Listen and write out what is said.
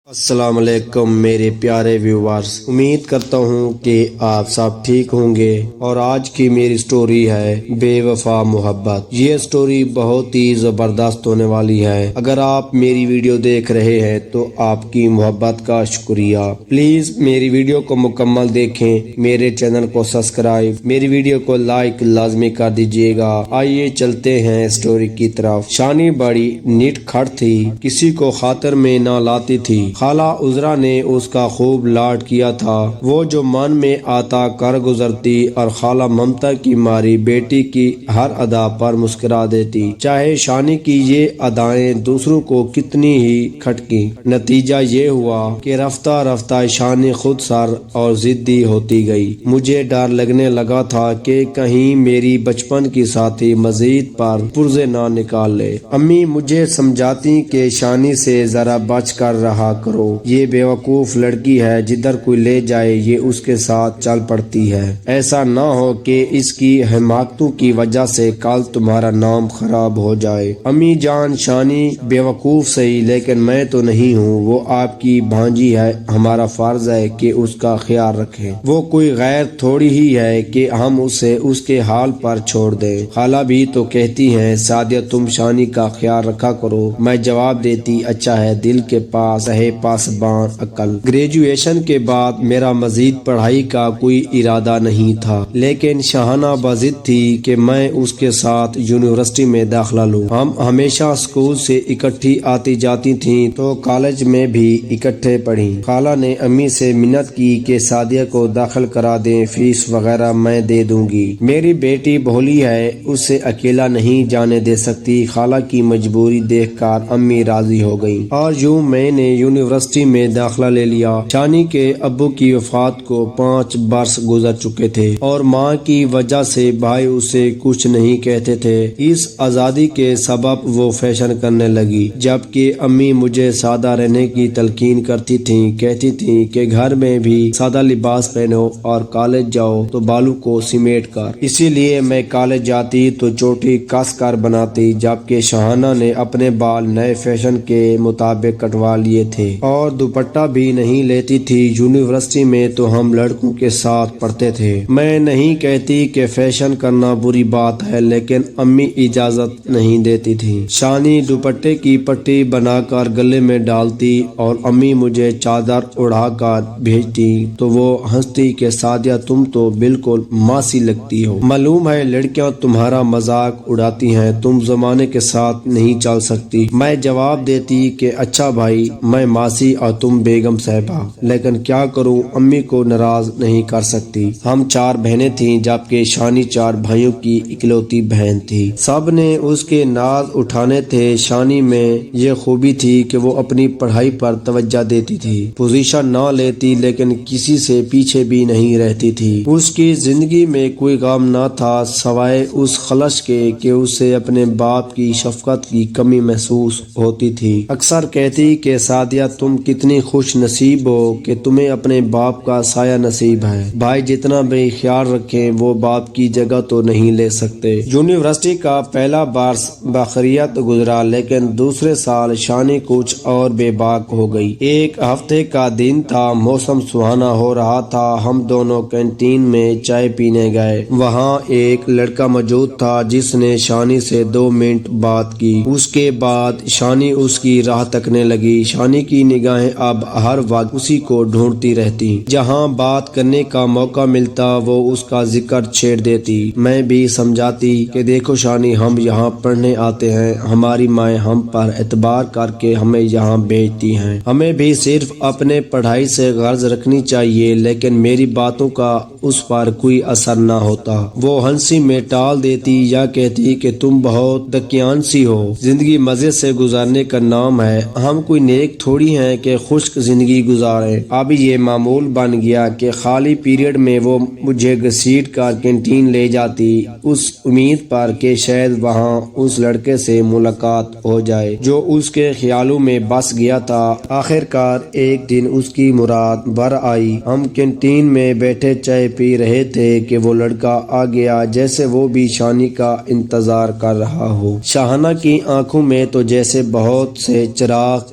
السلام علیکم میرے پیارے ویورز، امید کرتا ہوں کہ آپ سب ٹھیک ہوں گے۔ اور آج کی میری سٹوری ہے بے وفا محبت۔ یہ سٹوری بہت ہی زبردست ہونے والی ہے۔ اگر آپ میری ویڈیو دیکھ رہے ہیں تو آپ کی محبت کا شکریہ۔ پلیز میری ویڈیو کو مکمل دیکھیں، میرے چینل کو سبسکرائب، میری ویڈیو کو لائک لازمی کر دیجیے گا۔ آئیے چلتے ہیں سٹوری کی طرف۔ شانی بڑی نیٹ کھٹ تھی، کسی کو خاطر میں نہ لاتی تھی۔ خالہ عذرا نے اس کا خوب لاڈ کیا تھا، وہ جو من میں آتا کر گزرتی اور خالہ ممتا کی ماری بیٹی کی ہر ادا پر مسکرا دیتی، چاہے شانی کی یہ ادائیں دوسروں کو کتنی ہی کھٹکی۔ نتیجہ یہ ہوا کہ رفتہ رفتہ شانی خود سر اور ضدی ہوتی گئی۔ مجھے ڈر لگنے لگا تھا کہ کہیں میری بچپن کی ساتھی مزید پر پرزے نہ نکال لے۔ امی مجھے سمجھاتی کہ شانی سے ذرا بچ کر رہا کرو، یہ بیوقوف لڑکی ہے، جدھر کوئی لے جائے یہ اس کے ساتھ چل پڑتی ہے، ایسا نہ ہو کہ اس کی حماقتوں کی وجہ سے کل تمہارا نام خراب ہو جائے۔ امی جان، شانی بیوقوف صحیح لیکن میں تو نہیں ہوں، وہ آپ کی بھانجی ہے، ہمارا فرض ہے کہ اس کا خیال رکھیں، وہ کوئی غیر تھوڑی ہی ہے کہ ہم اسے اس کے حال پر چھوڑ دیں۔ خالہ بھی تو کہتی ہیں سعدیہ تم شانی کا خیال رکھا کرو، میں جواب دیتی اچھا ہے، دل کے پاس ہے پاسبان عقل۔ گریجویشن کے بعد میرا مزید پڑھائی کا کوئی ارادہ نہیں تھا، لیکن شاہانہ بضد تھی کہ میں اس کے ساتھ یونیورسٹی میں داخلہ لوں۔ ہم ہمیشہ اسکول سے اکٹھی آتی جاتی تھیں تو کالج میں بھی اکٹھے پڑھی۔ خالہ نے امی سے منت کی کہ سعدیہ کو داخل کرا دیں، فیس وغیرہ میں دے دوں گی، میری بیٹی بھولی ہے، اسے اکیلا نہیں جانے دے سکتی۔ خالہ کی مجبوری دیکھ کر امی راضی ہو گئی اور یوں میں نے یونیورسٹی میں داخلہ لے لیا۔ شانی کے ابو کی وفات کو 5 برس گزر چکے تھے اور ماں کی وجہ سے بھائی اسے کچھ نہیں کہتے تھے۔ اس آزادی کے سبب وہ فیشن کرنے لگی، جبکہ امی مجھے سادہ رہنے کی تلقین کرتی تھیں، کہتی تھیں کہ گھر میں بھی سادہ لباس پہنو اور کالج جاؤ تو بالوں کو سمیٹ کر۔ اسی لیے میں کالج جاتی تو چوٹی کس کر بناتی، جبکہ شاہانہ نے اپنے بال نئے فیشن کے مطابق کٹوا لیے تھے اور دوپٹہ بھی نہیں لیتی تھی۔ یونیورسٹی میں تو ہم لڑکوں کے ساتھ پڑھتے تھے۔ میں نہیں کہتی کہ فیشن کرنا بری بات ہے، لیکن امی اجازت نہیں دیتی تھی۔ شانی دوپٹے کی پٹی بنا کر گلے میں ڈالتی اور امی مجھے چادر اڑا کر بھیجتی تو وہ ہنستی کہ سعدیہ تم تو بالکل ماسی لگتی ہو، معلوم ہے لڑکیاں تمہارا مذاق اڑاتی ہیں، تم زمانے کے ساتھ نہیں چل سکتی۔ میں جواب دیتی کہ اچھا بھائی، میں ماسی اور تم بیگم صاحبہ، لیکن کیا کروں، امی کو ناراض نہیں کر سکتی۔ ہم 4 بہنیں تھیں، جبکہ شانی 4 بھائیوں کی اکلوتی بہن تھی۔ سب نے اس کے ناز اٹھانے تھے۔ شانی میں یہ خوبی تھی کہ وہ اپنی پڑھائی پر توجہ دیتی تھی، پوزیشن نہ لیتی لیکن کسی سے پیچھے بھی نہیں رہتی تھی۔ اس کی زندگی میں کوئی غم نہ تھا سوائے اس خلش کے کہ اسے اپنے باپ کی شفقت کی کمی محسوس ہوتی تھی۔ اکثر کہتی کہ سعدیہ تم کتنی خوش نصیب ہو کہ تمہیں اپنے باپ کا سایہ نصیب ہے، بھائی جتنا بھی خیال رکھیں وہ باپ کی جگہ تو نہیں لے سکتے۔ یونیورسٹی کا پہلا برس بخیریت گزرا، لیکن دوسرے سال شانی کچھ اور بے باک ہو گئی۔ ایک ہفتے کا دن تھا، موسم سہانا ہو رہا تھا، ہم دونوں کینٹین میں چائے پینے گئے۔ وہاں ایک لڑکا موجود تھا جس نے شانی سے 2 منٹ بات کی، اس کے بعد شانی اس کی راہ تکنے لگی۔ شانی کی نگاہیں اب ہر وقت اسی کو ڈھونڈتی رہتی، جہاں بات کرنے کا موقع ملتا وہ اس کا ذکر چھیڑ دیتی۔ میں بھی سمجھاتی کہ دیکھو شانی، ہم یہاں پڑھنے آتے ہیں، ہماری مائیں ہم پر اعتبار کر کے ہمیں یہاں بھیجتی ہیں، ہمیں بھی صرف اپنے پڑھائی سے غرض رکھنی چاہیے، لیکن میری باتوں کا اس پر کوئی اثر نہ ہوتا۔ وہ ہنسی میں ٹال دیتی یا کہتی کہ تم بہت دکیان سی ہو، زندگی مزے سے گزارنے کا نام ہے، ہم کوئی نیک تھوڑی ہیں کہ خشک زندگی گزاریں۔ اب یہ معمول بن گیا کہ خالی پیریڈ میں وہ مجھے گھسیٹ کر کینٹین لے جاتی، اس امید پر کہ شاید وہاں اس لڑکے سے ملاقات ہو جائے جو اس کے خیالوں میں بس گیا تھا۔ آخر کار ایک دن اس کی مراد بر آئی۔ ہم کینٹین میں بیٹھے چائے پی رہے تھے کہ وہ لڑکا آ گیا، جیسے وہ بھی شانی کا انتظار کر رہا ہو۔ شاہانہ کی آنکھوں میں تو جیسے بہت سے چراغ